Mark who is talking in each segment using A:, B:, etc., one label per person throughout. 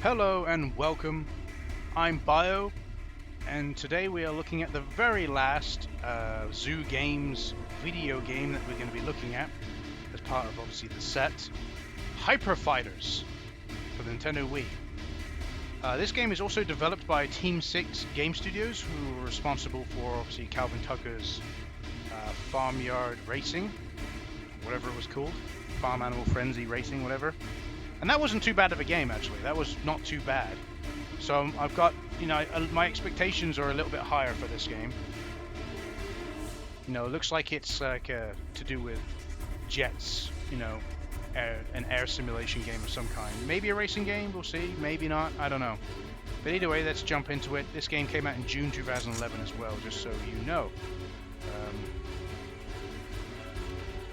A: Hello and welcome. I'm Bio, and today we are looking at the very last Zoo Games video game that we're going to be looking at as part of obviously the set, Hyper Fighters for the Nintendo Wii. This game is also developed by Team 6 Game Studios, who were responsible for obviously Calvin Tucker's Farmyard Racing, whatever it was called, Farm Animal Frenzy Racing, whatever. And that wasn't too bad of a game, actually. That was not too bad. So I've got, my expectations are a little bit higher for this game. It looks like it's like to do with jets, an air simulation game of some kind. Maybe a racing game, we'll see. Maybe not, I don't know. But either way, let's jump into it. This game came out in June 2011 as well, just so you know.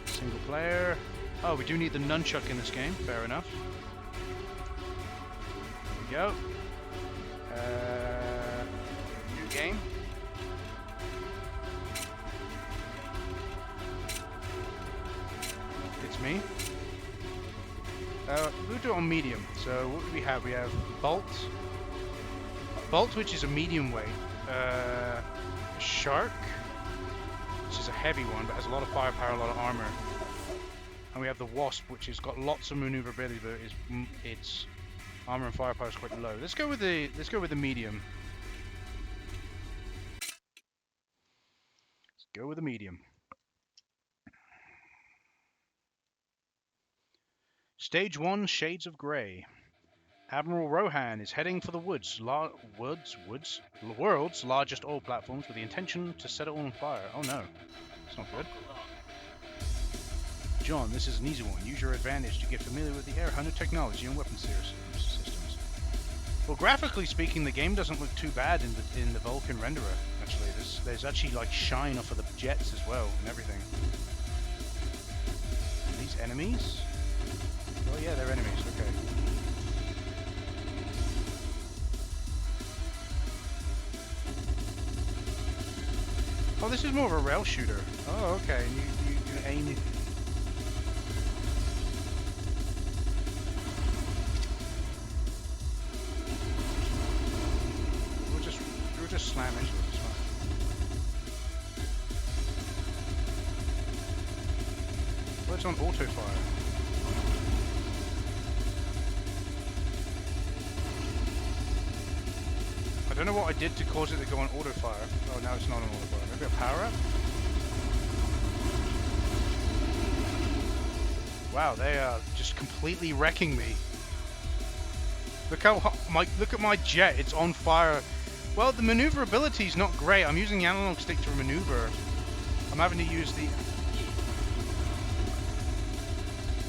A: Single player. Oh, we do need the nunchuck in this game, fair enough. There we go. New game. It's me. We'll do it on medium. So what do we have? We have Bolt. Bolt, which is a medium weight. Shark, which is a heavy one, but has a lot of firepower, a lot of armor. And we have the Wasp, which has got lots of maneuverability, but its armor and firepower is quite low. Let's go with the medium. Let's go with the medium. Stage 1, Shades of Grey. Admiral Rohan is heading for the world's largest oil platforms with the intention to set it all on fire. Oh no, it's not good. John, this is an easy one. Use your advantage to get familiar with the Air Hunter technology and weapon systems. Well, graphically speaking, the game doesn't look too bad in the Vulkan renderer. Actually, there's actually like shine off of the jets as well and everything. Are these enemies? Oh yeah, they're enemies. Okay. Oh, this is more of a rail shooter. Oh, okay. You aim it. We'll just slam into it. It's fine. Well, it's on auto fire. I don't know what I did to cause it to go on auto fire. Oh, now it's not on auto fire. Maybe a power up? Wow, they are just completely wrecking me. Look at my jet. It's on fire. Well, the maneuverability is not great. I'm using the analog stick to maneuver. I'm having to use the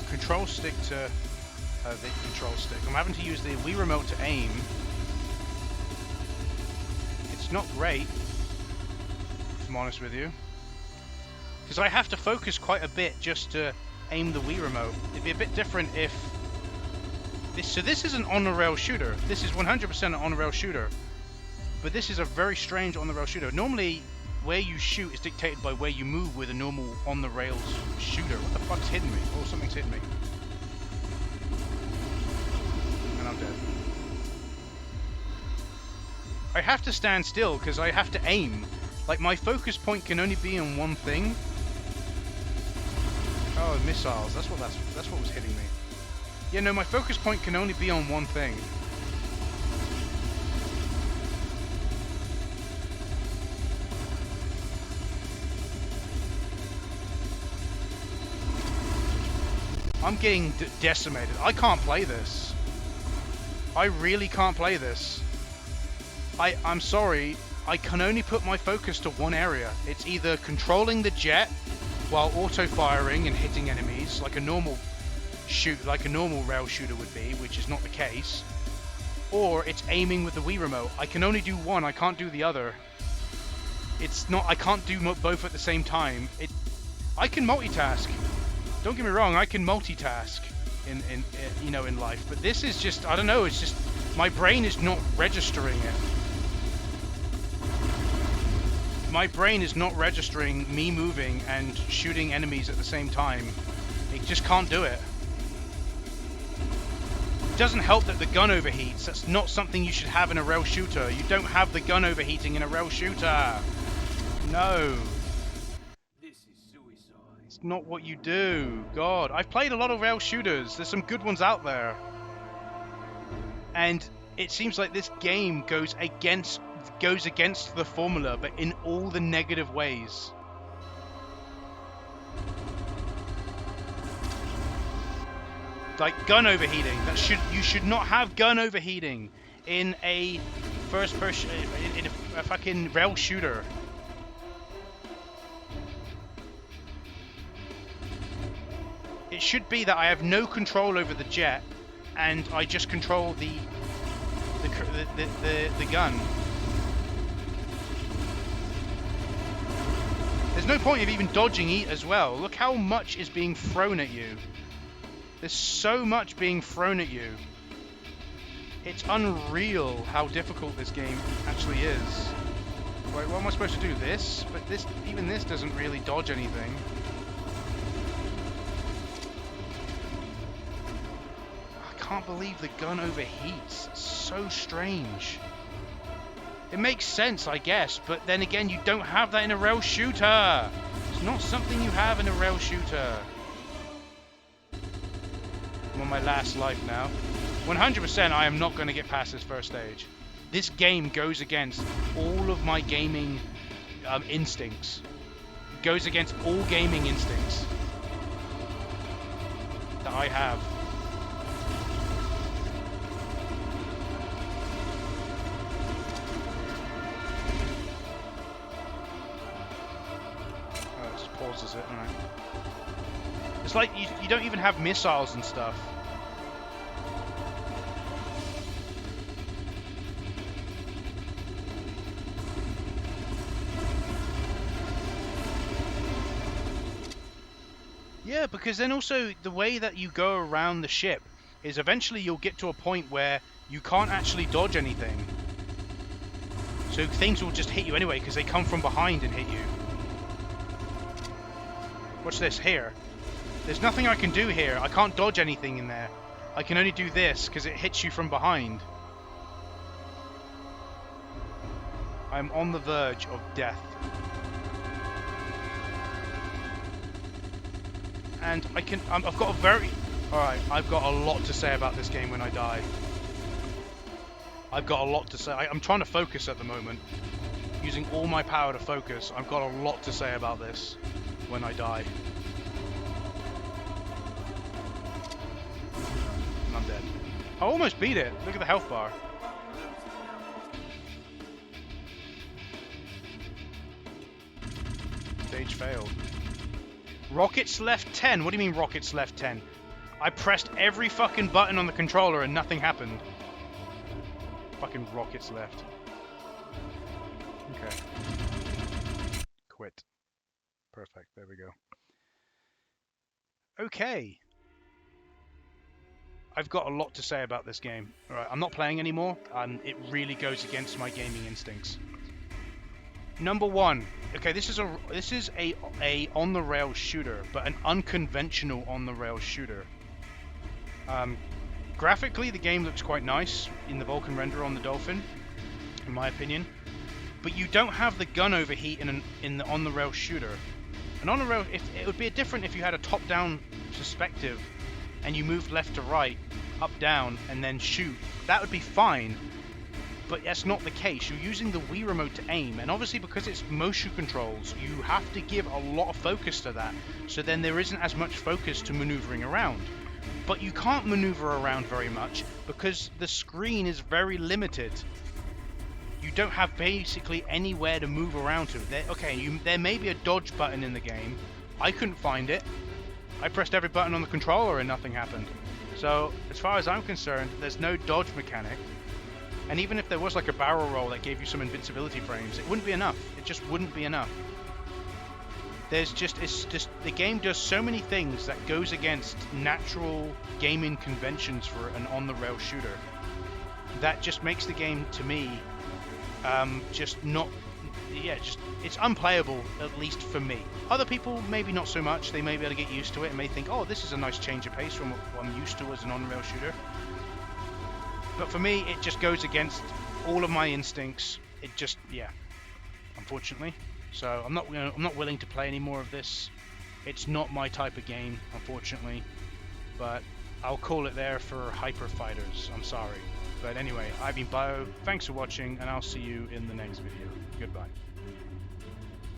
A: control stick to the control stick. I'm having to use the Wii remote to aim. It's not great, if I'm honest with you, because I have to focus quite a bit just to aim the Wii remote. It'd be a bit different if this is an on-the-rail shooter. This is 100% an on-the-rail shooter, but this is a very strange on-the-rail shooter. Normally, where you shoot is dictated by where you move with a normal on-the-rails shooter. What the fuck's hitting me? Oh, something's hitting me. And I'm dead. I have to stand still because I have to aim. Like, my focus point can only be on one thing. Oh, missiles. That's what was hitting me. Yeah, no, my focus point can only be on one thing. I'm getting decimated. I can't play this. I really can't play this. I'm sorry, I can only put my focus to one area. It's either controlling the jet while auto-firing and hitting enemies like a normal rail shooter would be, which is not the case, or it's aiming with the Wii remote. I can only do one, I can't do the other. I can't do both at the same time. I can multitask. Don't get me wrong, I can multitask in life, but this is just, I don't know, it's just my brain is not registering it. My brain is not registering me moving and shooting enemies at the same time. It just can't do it. It doesn't help that the gun overheats. That's not something you should have in a rail shooter. You don't have the gun overheating in a rail shooter. No.
B: This is suicide.
A: It's not what you do. God, I've played a lot of rail shooters. There's some good ones out there. And it seems like this game goes against the formula, but in all the negative ways. Like gun overheating. You should not have gun overheating in a first person in a fucking rail shooter. It should be that I have no control over the jet, and I just control the gun. There's no point of even dodging it as well. Look how much is being thrown at you. There's so much being thrown at you. It's unreal how difficult this game actually is. Wait, what am I supposed to do? This? But even this doesn't really dodge anything. I can't believe the gun overheats. It's so strange. It makes sense, I guess, but then again, you don't have that in a rail shooter. It's not something you have in a rail shooter. I'm on my last life now. 100% I am not going to get past this first stage. This game goes against all of my gaming instincts. It goes against all gaming instincts that I have. Oh, it just pauses it, alright. It's like you don't even have missiles and stuff. Yeah, because then also the way that you go around the ship is eventually you'll get to a point where you can't actually dodge anything. So things will just hit you anyway because they come from behind and hit you. Watch this here. There's nothing I can do here. I can't dodge anything in there. I can only do this because it hits you from behind. I'm on the verge of death. And I've got a very... Alright, I've got a lot to say about this game when I die. I've got a lot to say. I'm trying to focus at the moment. Using all my power to focus. I've got a lot to say about this when I die. And I'm dead. I almost beat it. Look at the health bar. Stage failed. Rockets left 10? What do you mean rockets left 10? I pressed every fucking button on the controller and nothing happened. Fucking rockets left. Okay. Quit. Perfect. There we go. Okay. I've got a lot to say about this game. Alright, I'm not playing anymore. It really goes against my gaming instincts. Number one. Okay, this is a on the rail shooter, but an unconventional on the rail shooter. Graphically, the game looks quite nice in the Vulkan render on the Dolphin, in my opinion. But you don't have the gun overheat in the on the rail shooter. And on the rail, it would be different if you had a top-down perspective and you moved left to right, up down, and then shoot. That would be fine. But that's not the case. You're using the Wii remote to aim, and obviously because it's motion controls, you have to give a lot of focus to that. So then there isn't as much focus to maneuvering around. But you can't maneuver around very much because the screen is very limited. You don't have basically anywhere to move around to. There may be a dodge button in the game. I couldn't find it. I pressed every button on the controller and nothing happened. So as far as I'm concerned, there's no dodge mechanic. And even if there was like a barrel roll that gave you some invincibility frames, it wouldn't be enough. It just wouldn't be enough. It's just the game does so many things that goes against natural gaming conventions for an on-the-rail shooter. That just makes the game, to me, it's unplayable, at least for me. Other people, maybe not so much. They may be able to get used to it and may think, oh, this is a nice change of pace from what I'm used to as an on-rail shooter. But for me, it just goes against all of my instincts. It just, yeah, unfortunately. So I'm not willing to play any more of this. It's not my type of game, unfortunately. But I'll call it there for Hyper Fighters. I'm sorry. But anyway, I've been Bio. Thanks for watching, and I'll see you in the next video. Goodbye.